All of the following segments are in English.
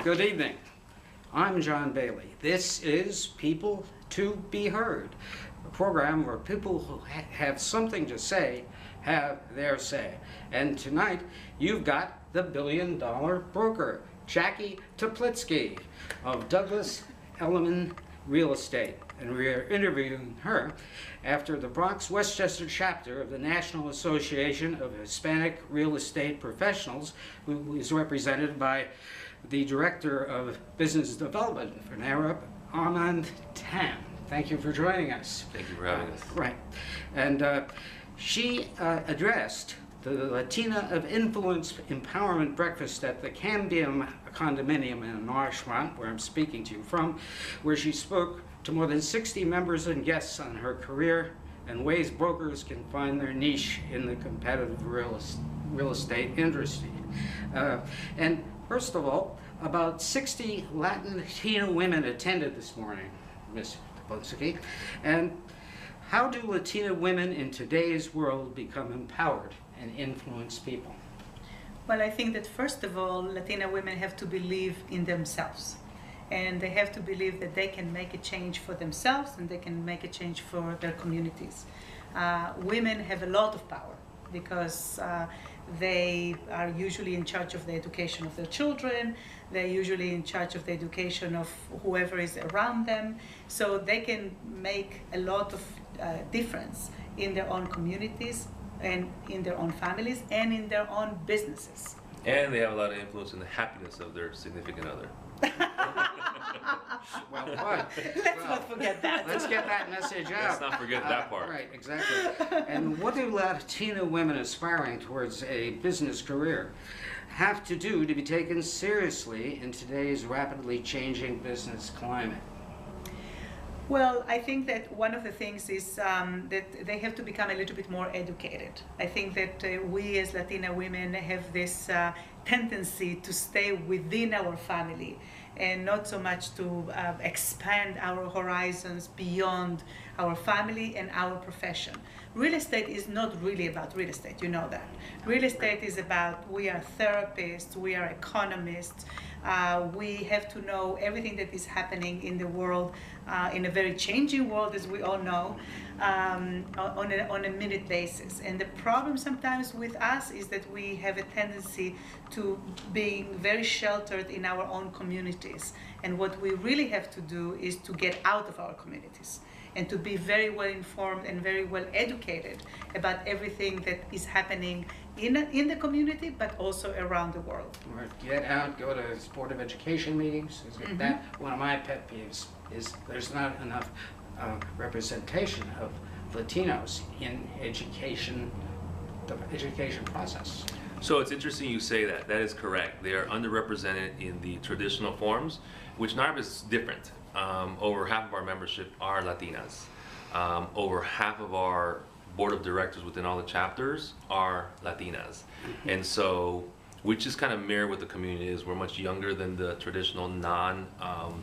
Good evening. I'm John Bailey. This is People to Be Heard, a program where people who have something to say have their say. And tonight, you've got the billion-dollar broker, Jackie Teplitzsky of Douglas Elliman Real Estate. And we're interviewing her after the Bronx Westchester chapter of the National Association of Hispanic Real Estate Professionals, who is represented by the Director of Business Development for NARA, Armando Tam. Thank you for joining us. Thank you for having us. Right. And she addressed the Latina of Influence Empowerment Breakfast at the Cambium Condominium in Marshmont, where I'm speaking to you from, where she spoke to more than 60 members and guests on her career and ways brokers can find their niche in the competitive real estate industry. And first of all, about 60 Latina women attended this morning, Ms. Teplitzsky. And how do Latina women in today's world become empowered and influence people? Well, I think that first of all, Latina women have to believe in themselves. And they have to believe that they can make a change for themselves and they can make a change for their communities. Women have a lot of power because they are usually in charge of the education of their children. They're usually in charge of the education of whoever is around them. So they can make a lot of difference in their own communities and in their own families and in their own businesses. And they have a lot of influence in the happiness of their significant other. Well, what? Let's not forget that. Let's get that message out. Let's not forget that part. Right, exactly. And what do Latina women aspiring towards a business career have to do to be taken seriously in today's rapidly changing business climate? Well, I think that one of the things is that they have to become a little bit more educated. I think that we as Latina women have this tendency to stay within our family and not so much to expand our horizons beyond our family and our profession. Real estate is not really about real estate, you know that. Real estate is about, we are therapists, we are economists, we have to know everything that is happening in the world, in a very changing world, as we all know, on a minute basis. And the problem sometimes with us is that we have a tendency to being very sheltered in our own communities. And what we really have to do is to get out of our communities and to be very well informed and very well educated about everything that is happening in the community, but also around the world. Or get out, go to Board of Education meetings. That one of my pet peeves is there's not enough representation of Latinos in education, the education process. So it's interesting you say that. That is correct. They are underrepresented in the traditional forms, which NARB is different. Over half of our membership are Latinas. Over half of our board of directors within all the chapters are Latinas. And so we just kind of mirror what the community is. We're much younger than the traditional non-realtor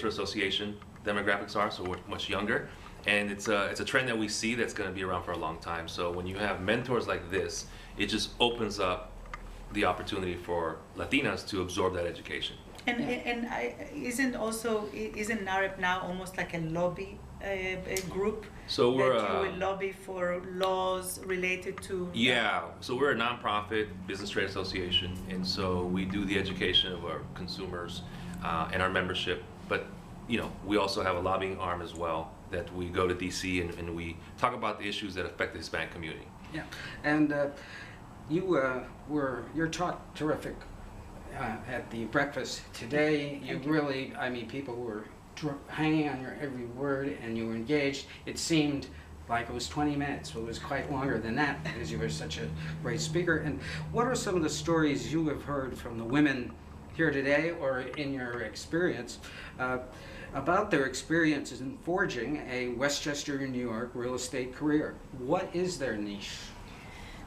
association demographics are, so we're much younger. And it's a trend that we see that's going to be around for a long time. So when you have mentors like this, it just opens up the opportunity for Latinas to absorb that education. And isn't NAREP now almost like a lobby a group? So we're that you will lobby for laws related to. Yeah, so we're a nonprofit business trade association, and so we do the education of our consumers and our membership. But you know, we also have a lobbying arm as well that we go to DC and we talk about the issues that affect the Hispanic community. Yeah, and you're taught terrific at the breakfast today. You really, I mean, people were hanging on your every word and you were engaged. It seemed like it was 20 minutes, but it was quite longer than that because you were such a great speaker. And what are some of the stories you have heard from the women here today or in your experience about their experiences in forging a Westchester, New York real estate career? What is their niche?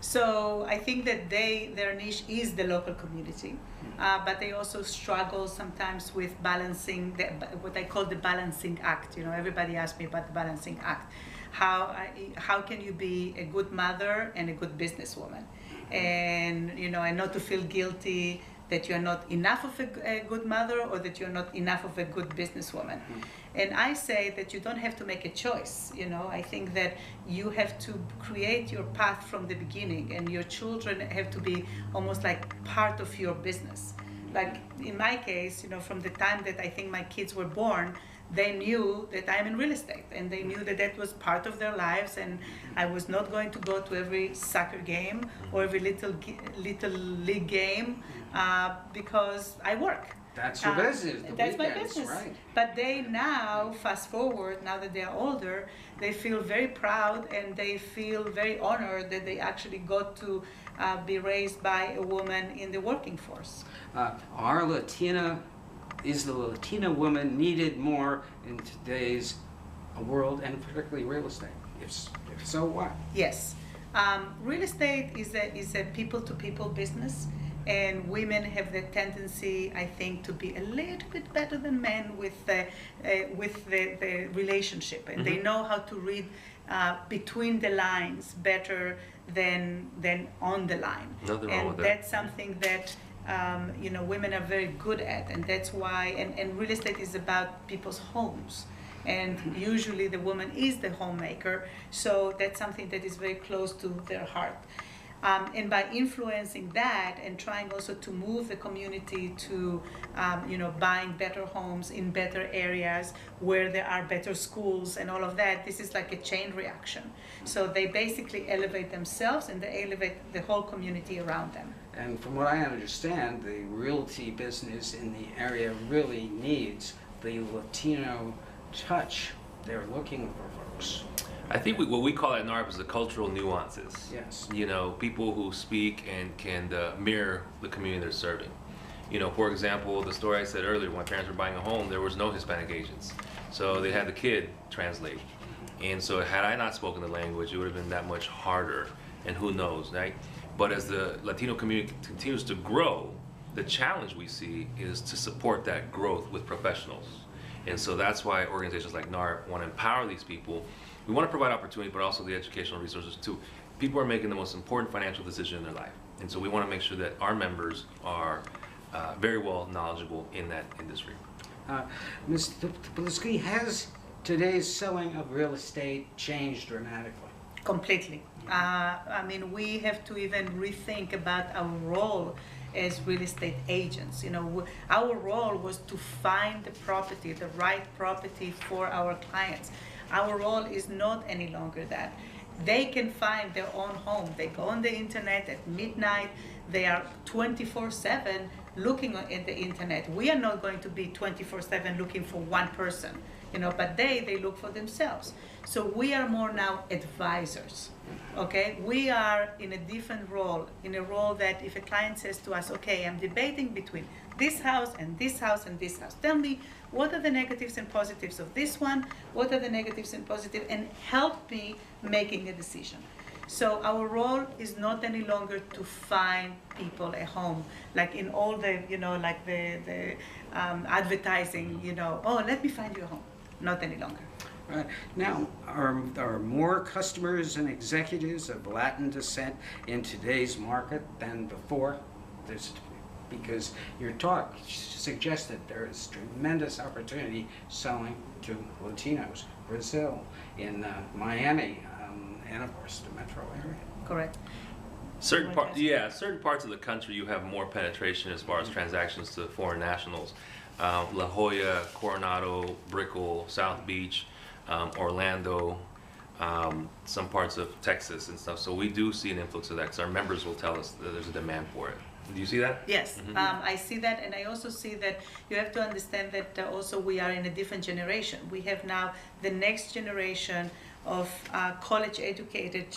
So I think that their niche is the local community, but they also struggle sometimes with balancing what I call the balancing act. You know, everybody asks me about the balancing act. How can you be a good mother and a good businesswoman, and you know, and not to feel guilty that you're not enough of a good mother or that you're not enough of a good businesswoman. And I say that you don't have to make a choice, you know. I think that you have to create your path from the beginning, and your children have to be almost like part of your business. Like in my case, you know, from the time that I think my kids were born, they knew that I'm in real estate, and they knew that that was part of their lives, and I was not going to go to every soccer game or every little league game because I work. That's your business. That's my weekends, business. right? But they now, fast forward, now that they're older, they feel very proud and they feel very honored that they actually got to be raised by a woman in the working force. Is the Latina woman needed more in today's world, and particularly real estate? If so, what? Yes. Real estate is a people-to-people business, and women have the tendency, I think, to be a little bit better than men with the relationship, and they know how to read between the lines better than on the line. Nothing wrong with And that. that's something that you know, women are very good at, and that's why, and real estate is about people's homes, and usually the woman is the homemaker, so that's something that is very close to their heart. And by influencing that and trying also to move the community to, you know, buying better homes in better areas where there are better schools and all of that, this is like a chain reaction. So they basically elevate themselves and they elevate the whole community around them. And from what I understand, the realty business in the area really needs the Latino touch. They're looking for folks. I think what we call at NARP is the cultural nuances. Yes. You know, people who speak and can mirror the community they're serving. You know, for example, the story I said earlier, when my parents were buying a home, there was no Hispanic agents. So they had the kid translate. And so had I not spoken the language, it would have been that much harder. And who knows, right? But as the Latino community continues to grow, the challenge we see is to support that growth with professionals. And so that's why organizations like NARP want to empower these people. We want to provide opportunity, but also the educational resources too. People are making the most important financial decision in their life. And so we want to make sure that our members are very well knowledgeable in that industry. Ms. Teplitzsky, has today's selling of real estate changed dramatically? Completely. I mean, we have to even rethink about our role as real estate agents. You know, our role was to find the property, the right property for our clients. Our role is not any longer that. They can find their own home. They go on the internet at midnight. They are 24/7 looking at the internet. We are not going to be 24/7 looking for one person, you know, but they look for themselves. So we are more now advisors, okay? We are in a different role, in a role that if a client says to us, okay, I'm debating between this house and this house and this house. Tell me, what are the negatives and positives of this one? What are the negatives and positives? And help me making a decision. So our role is not any longer to find people a home, like in all the, you know, like the advertising, you know, oh, let me find you a home. Not any longer. Right. Now, are more customers and executives of Latin descent in today's market than before? Because your talk suggests that there is tremendous opportunity selling to Latinos, Brazil, in Miami, and of course the metro area. Correct. Certain parts of the country you have more penetration as far as transactions to foreign nationals. La Jolla, Coronado, Brickell, South Beach, Orlando, some parts of Texas and stuff. So we do see an influx of that because our members will tell us that there's a demand for it. Do you see that? Yes, I see that, and I also see that you have to understand that also we are in a different generation. We have now the next generation of college-educated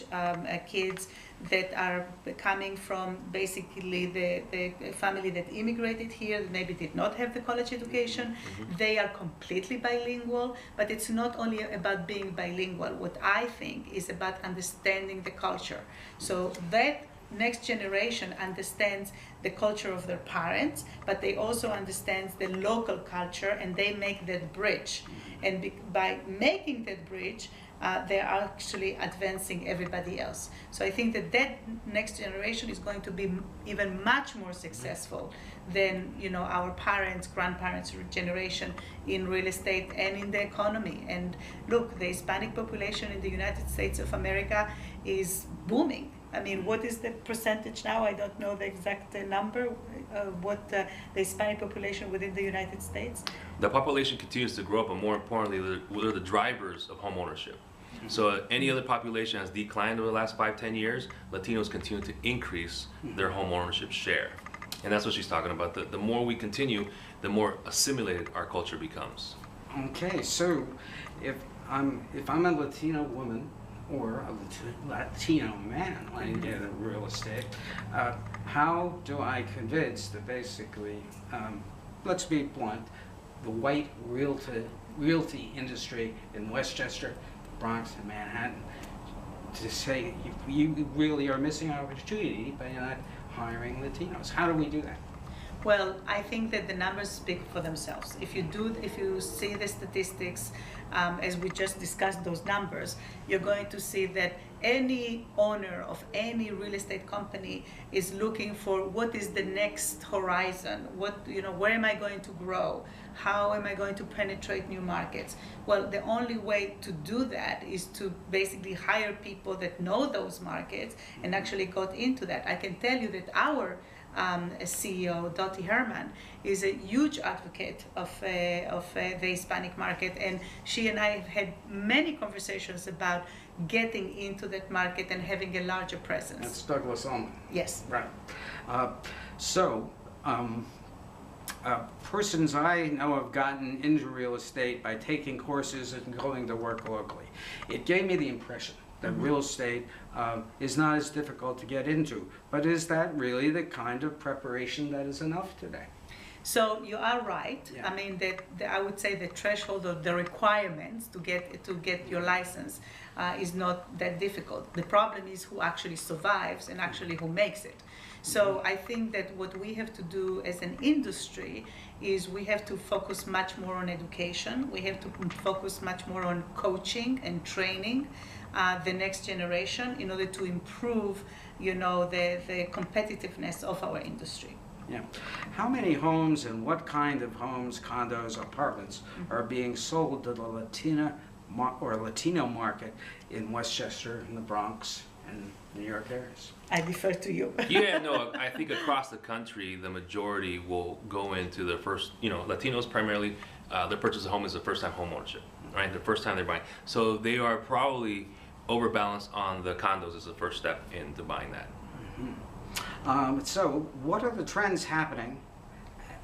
kids that are coming from basically the family that immigrated here, that maybe did not have the college education. They are completely bilingual, but it's not only about being bilingual. What I think is about understanding the culture. So that next generation understands the culture of their parents, but they also understand the local culture, and they make that bridge. And by making that bridge, they're actually advancing everybody else. So I think that that next generation is going to be even much more successful than our parents, grandparents' generation in real estate and in the economy. And look, the Hispanic population in the United States of America is booming. I mean, what is the percentage now? I don't know the exact number. What the Hispanic population within the United States? The population continues to grow up, and more importantly, they're the drivers of home ownership. So any other population has declined over the last 5-10 years. Latinos continue to increase their home ownership share, and that's what she's talking about. The more we continue, the more assimilated our culture becomes. Okay, so if I'm a Latino woman or a Latino man wanting to get into real estate, how do I convince that basically, let's be blunt, the white realty industry in Westchester, Bronx, and Manhattan, to say you really are missing an opportunity by not hiring Latinos? How do we do that? Well, I think that the numbers speak for themselves. If you see the statistics, as we just discussed those numbers, you're going to see that any owner of any real estate company is looking for what is the next horizon. Where am I going to grow? How am I going to penetrate new markets? Well, the only way to do that is to basically hire people that know those markets and actually got into that. I can tell you that our CEO, Dottie Herman, is a huge advocate of the Hispanic market, and she and I have had many conversations about getting into that market and having a larger presence. That's Douglas Elliman. Yes. Right. Persons I know have gotten into real estate by taking courses and going to work locally. It gave me the impression that real estate is not as difficult to get into. But is that really the kind of preparation that is enough today? So you are right. Yeah. I mean, I would say the threshold or the requirements to get your license is not that difficult. The problem is who actually survives and actually who makes it. So I think that what we have to do as an industry is we have to focus much more on education. We have to focus much more on coaching and training the next generation in order to improve, the competitiveness of our industry. Yeah. How many homes and what kind of homes, condos, apartments are being sold to the Latino market in Westchester, in the Bronx, and New York areas? I defer to you. Yeah, no, I think across the country, the majority will go into their first, Latinos primarily, their purchase of home is the first time home ownership, right? The first time they're buying. So they are probably overbalanced on the condos as the first step into buying that. So what are the trends happening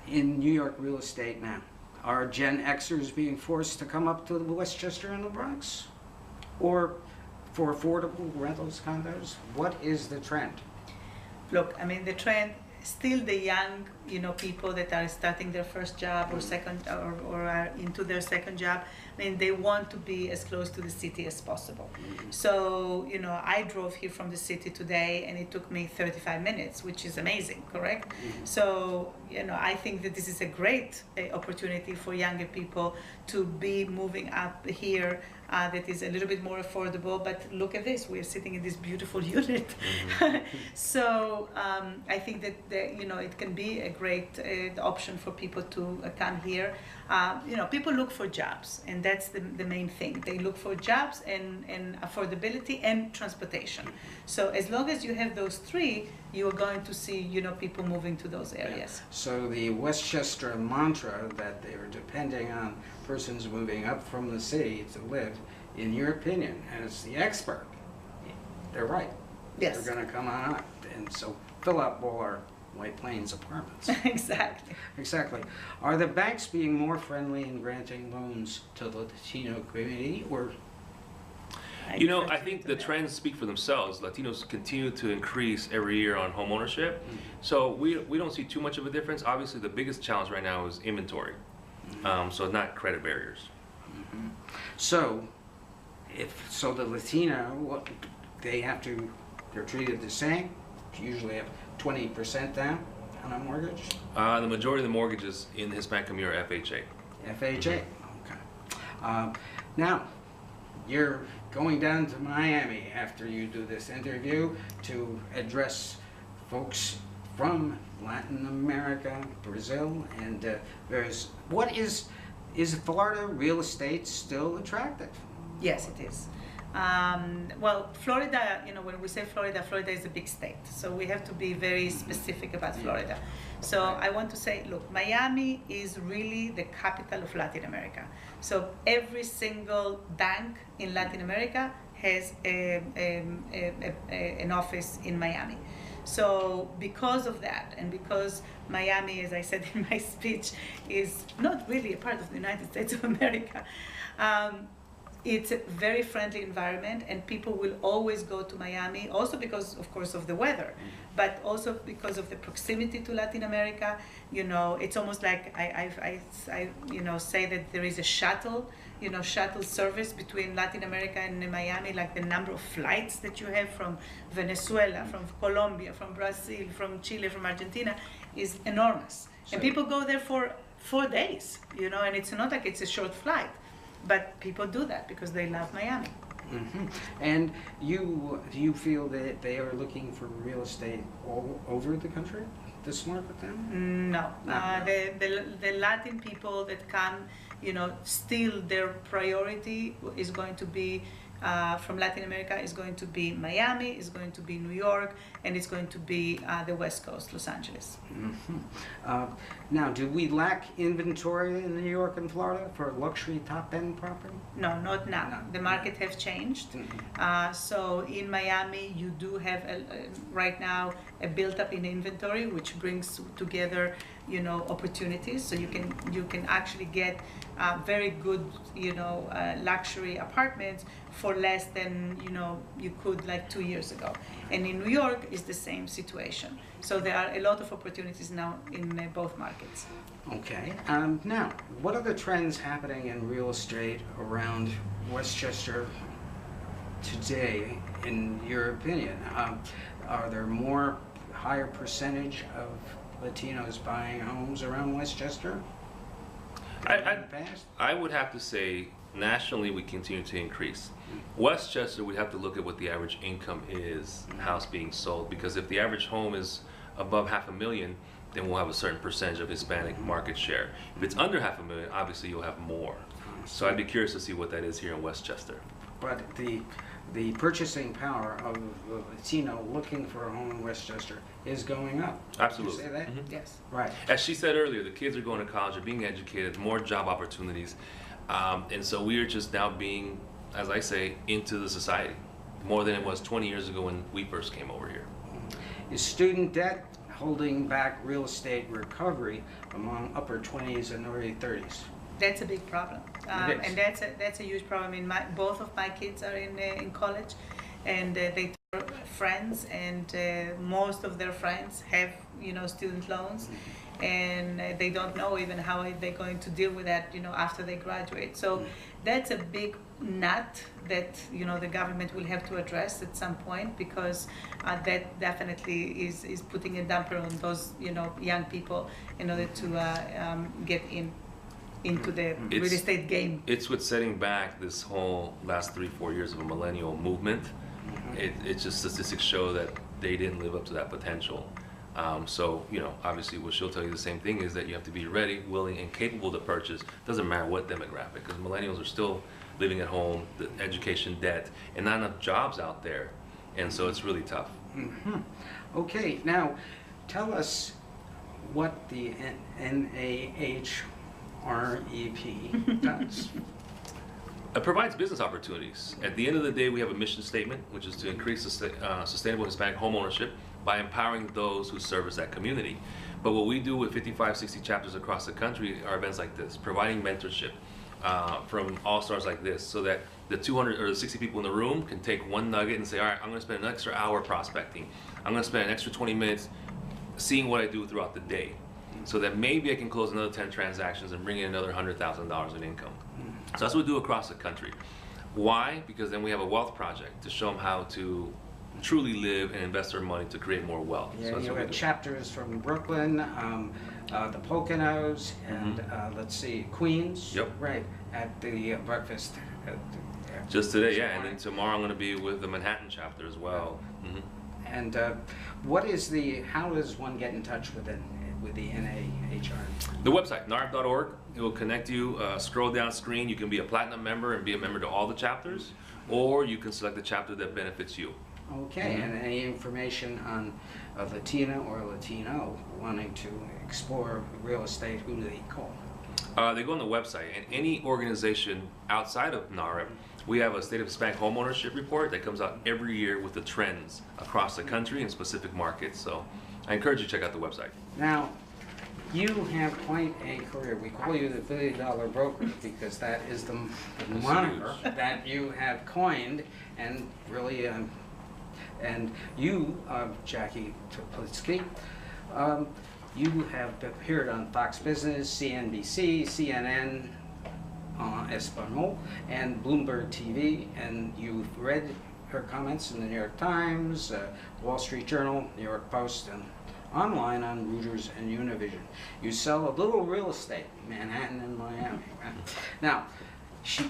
in New York real estate now? Are Gen Xers being forced to come up to Westchester and the Bronx? Or for affordable rentals, condos? What is the trend? Look, I mean, the trend, still the young, people that are starting their first job or second or are into their second job, I mean, they want to be as close to the city as possible. So, I drove here from the city today and it took me 35 minutes, which is amazing, correct? So, I think that this is a great opportunity for younger people to be moving up here. That is a little bit more affordable, but look at this, we're sitting in this beautiful unit. So I think that it can be a great option for people to come here. People look for jobs, and that's the main thing. They look for jobs and affordability and transportation. So as long as you have those three, you are going to see people moving to those areas. Yeah. So the Westchester mantra that they are depending on persons moving up from the city to live, in your opinion, as the expert, they're right. Yes. They're going to come on up, and so fill up all our White Plains apartments. Exactly. Exactly. Are the banks being more friendly in granting loans to the Latino community, or? I think the trends speak for themselves. Latinos continue to increase every year on home ownership. So we don't see too much of a difference. Obviously, the biggest challenge right now is inventory. So not credit barriers. So, the Latino, they're treated the same. Usually have 20% down on a mortgage. The majority of the mortgages in the Hispanic community are FHA. FHA. Okay. Now, you're going down to Miami after you do this interview to address folks from Latin America, Brazil, and is Florida real estate still attractive? Yes, it is. Well, Florida, when we say Florida, Florida is a big state. So we have to be very specific about Florida. So I want to say, look, Miami is really the capital of Latin America. So every single bank in Latin America has an office in Miami. So because of that, and because Miami, as I said in my speech, is not really a part of the United States of America, it's a very friendly environment, and people will always go to Miami, also because, of course, of the weather, but also because of the proximity to Latin America. It's almost like I say that there is a shuttle service between Latin America and Miami, like the number of flights that you have from Venezuela, from Colombia, from Brazil, from Chile, from Argentina is enormous. And people go there for 4 days, and it's not like it's a short flight. But people do that because they love Miami. Mm-hmm. And do you feel that they are looking for real estate all over the country to smart with them? No. The Latin people that come, still their priority is going to be from Latin America, is going to be Miami, is going to be New York, and it's going to be the West Coast, Los Angeles. Mm-hmm. Now, do we lack inventory in New York and Florida for luxury top-end property? No, not now. No. The market has changed. Mm-hmm. So in Miami, you do have right now a built-up in inventory, which brings together opportunities. So you can actually get very good luxury apartments for less than you could like 2 years ago. And in New York is the same situation. So there are a lot of opportunities now in both markets. Okay. Now, what are the trends happening in real estate around Westchester today, in your opinion? Are there higher percentage of Latinos buying homes around Westchester? I would have to say nationally we continue to increase. Westchester, we have to look at what the average income is, house being sold, because if the average home is above $500,000, then we'll have a certain percentage of Hispanic market share. If it's under $500,000, obviously you'll have more. So I'd be curious to see what that is here in Westchester. But the purchasing power of the Latino looking for a home in Westchester is going up. Absolutely. Did you say that? Mm-hmm. Yes. Right. As she said earlier, the kids are going to college, they're being educated, more job opportunities. And so we are just now being, as I say, into the society, more than it was 20 years ago when we first came over here. Is student debt holding back real estate recovery among upper 20s and early 30s? That's a big problem, and that's a huge problem. Both of my kids are in college, and they tell friends, and most of their friends have student loans, and they don't know even how they're going to deal with that after they graduate. So that's a big nut that the government will have to address at some point, because that definitely is putting a damper on those young people in order to get into the real estate game. It's what's setting back this whole last 3-4 years of a millennial movement. It's just statistics show that they didn't live up to that potential. So obviously what she'll tell you the same thing is that you have to be ready, willing, and capable to purchase. Doesn't matter what demographic, because millennials are still living at home, the education debt, and not enough jobs out there. And so it's really tough. Mm-hmm. Okay, now tell us what the NAHREP does. It provides business opportunities. At the end of the day, we have a mission statement, which is to increase sustainable Hispanic home ownership by empowering those who service that community. But what we do with 55, 60 chapters across the country are events like this, providing mentorship from all-stars like this, so that the 200 or the 60 people in the room can take one nugget and say, all right, I'm gonna spend an extra hour prospecting. I'm gonna spend an extra 20 minutes seeing what I do throughout the day, so that maybe I can close another 10 transactions and bring in another $100,000 in income. So that's what we do across the country. Why? Because then we have a wealth project to show them how to truly live and invest their money to create more wealth. Yeah, So that's you what we have do. chapters from Brooklyn, the Poconos, and let's see, Queens. Yep. Right, at the breakfast. Just today, yeah, and then tomorrow I'm going to be with the Manhattan chapter as well. And how does one get in touch with the NAHR? The website, narb.org, it will connect you. Scroll down screen, you can be a platinum member and be a member to all the chapters, or you can select the chapter that benefits you. Okay, and any information on a Latina or Latino wanting to explore real estate, who do they call? They go on the website, and any organization outside of NAREP, we have a State of Hispanic Homeownership report that comes out every year with the trends across the country in specific markets. So I encourage you to check out the website. Now, you have quite a career. We call you the $1 billion broker because that is the moniker huge. that you have coined, and really, and you, Jackie Teplitzsky, you have appeared on Fox Business, CNBC, CNN, Espanol, and Bloomberg TV, and you've read her comments in the New York Times, Wall Street Journal, New York Post, and online on Reuters and Univision. You sell a little real estate, Manhattan and Miami. Right? Now,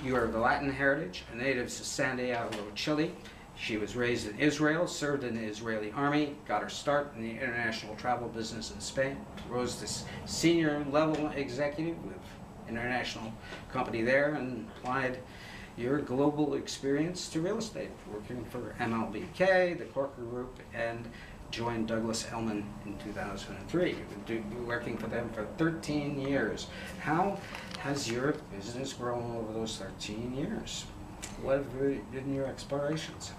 you are of the Latin heritage, a native of Santiago, Chile. She was raised in Israel, served in the Israeli army, got her start in the international travel business in Spain, rose to senior level executive with international company there, and applied your global experience to real estate, working for MLBK, the Corker Group, and joined Douglas Elliman in 2003. You've been working for them for 13 years. How has your business grown over those 13 years? What have been your explorations?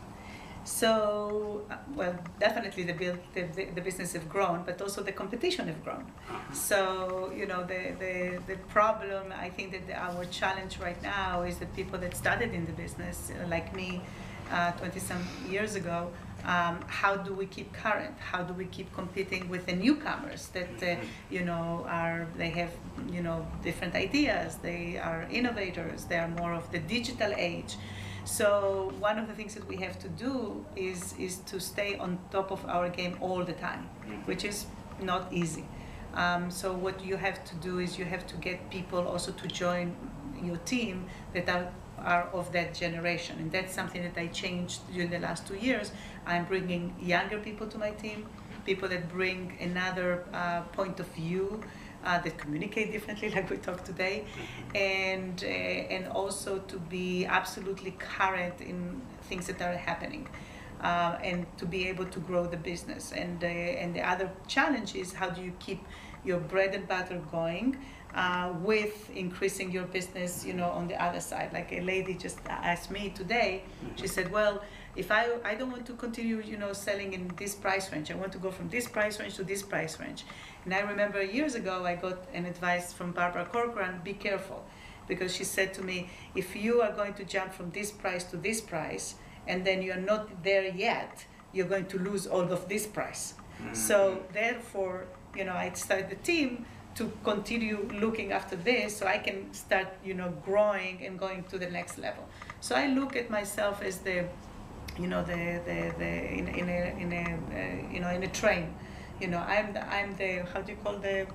So, well, definitely the business have grown, but also the competition have grown. So, you know, the problem, I think that our challenge right now is that people that started in the business, like me, 20-some years ago, how do we keep current? How do we keep competing with the newcomers that, you know, they have, you know, different ideas, they are innovators, they are more of the digital age. So one of the things that we have to do is to stay on top of our game all the time, which is not easy. So what you have to do is you have to get people also to join your team that are of that generation, and that's something that I changed during the last 2 years. I'm bringing younger people to my team, people that bring another point of view, that communicate differently, like we talked today, and also to be absolutely current in things that are happening, and to be able to grow the business. And the other challenge is how do you keep your bread and butter going with increasing your business, you know, on the other side. Like a lady just asked me today, she said, well, if I don't want to continue, you know, selling in this price range, I want to go from this price range to this price range. And I remember years ago, I got an advice from Barbara Corcoran, be careful, because she said to me, if you are going to jump from this price to this price, and then you're not there yet, you're going to lose all of this price. So therefore, you know, I started the team to continue looking after this, so I can start, you know, growing and going to the next level. So I look at myself as the, you know, in a train. You know, I'm the how do you call the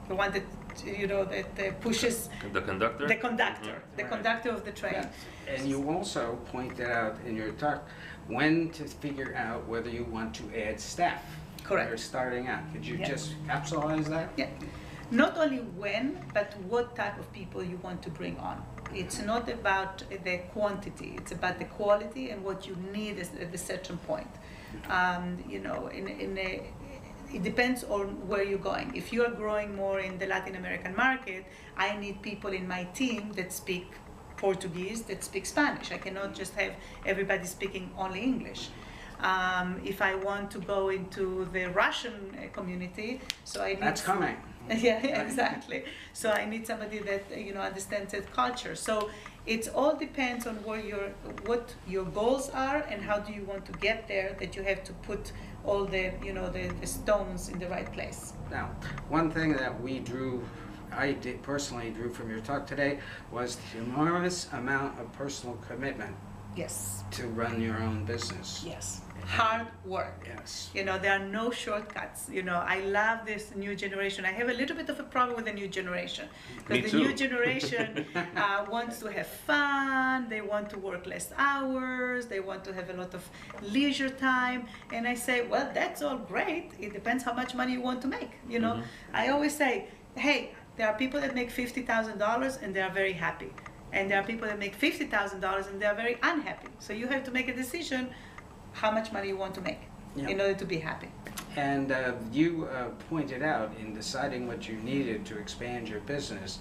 one that, you know, that pushes The conductor? the conductor, the Right. conductor of the train. Yes. And you also pointed out in your talk when to figure out whether you want to add staff. Correct. You're starting out. Could you Yeah. just capsulize that? Yeah. Not only when, but what type of people you want to bring on. It's not about the quantity, it's about the quality and what you need at a certain point. You know, it depends on where you're going. If you are growing more in the Latin American market, I need people in my team that speak Portuguese, that speak Spanish. I cannot just have everybody speaking only English. If I want to go into the Russian community, so I need... That's coming. Yeah, exactly. So I need somebody that, you know, understands that culture. So it all depends on what your goals are and how do you want to get there, that you have to put all the, you know, the stones in the right place. Now, one thing that I personally drew from your talk today was the enormous amount of personal commitment Yes. to run your own business. Yes. Hard work. Yes. You know, there are no shortcuts. You know, I love this new generation. I have a little bit of a problem with the new generation. Me Because the new too. generation wants to have fun, they want to work less hours, they want to have a lot of leisure time. And I say, well, that's all great. It depends how much money you want to make. You know, I always say, hey, there are people that make $50,000 and they are very happy. And there are people that make $50,000 and they are very unhappy. So you have to make a decision how much money you want to make in order to be happy. And you pointed out in deciding what you needed to expand your business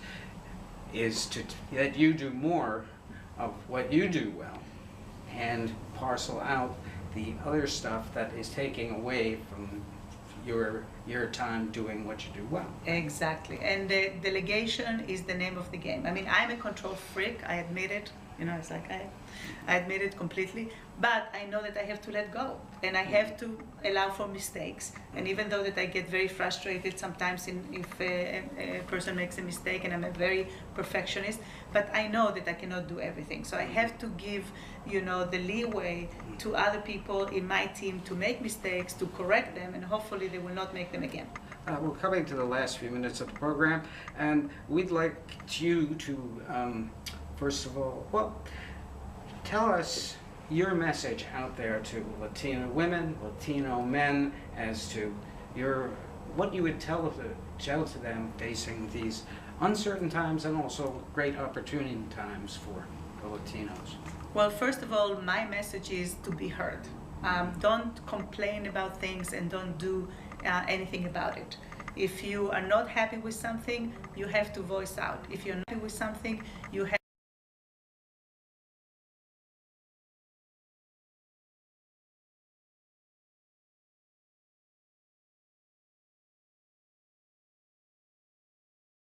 is that you do more of what you do well and parcel out the other stuff that is taking away from your time doing what you do well. Exactly. And the delegation is the name of the game. I mean, I'm a control freak, I admit it. You know, it's like I admit it completely, but I know that I have to let go and I have to allow for mistakes. And even though that I get very frustrated sometimes if a person makes a mistake, and I'm a very perfectionist, but I know that I cannot do everything. So I have to give, you know, the leeway to other people in my team to make mistakes, to correct them, and hopefully they will not make them again. We're coming to the last few minutes of the program, and we'd like you to first of all, well, tell us your message out there to Latino women, Latino men, as to what you would tell to them facing these uncertain times and also great opportunity times for the Latinos. Well, first of all, my message is to be heard. Don't complain about things and don't do anything about it. If you are not happy with something, you have to voice out. If you're not happy with something, you have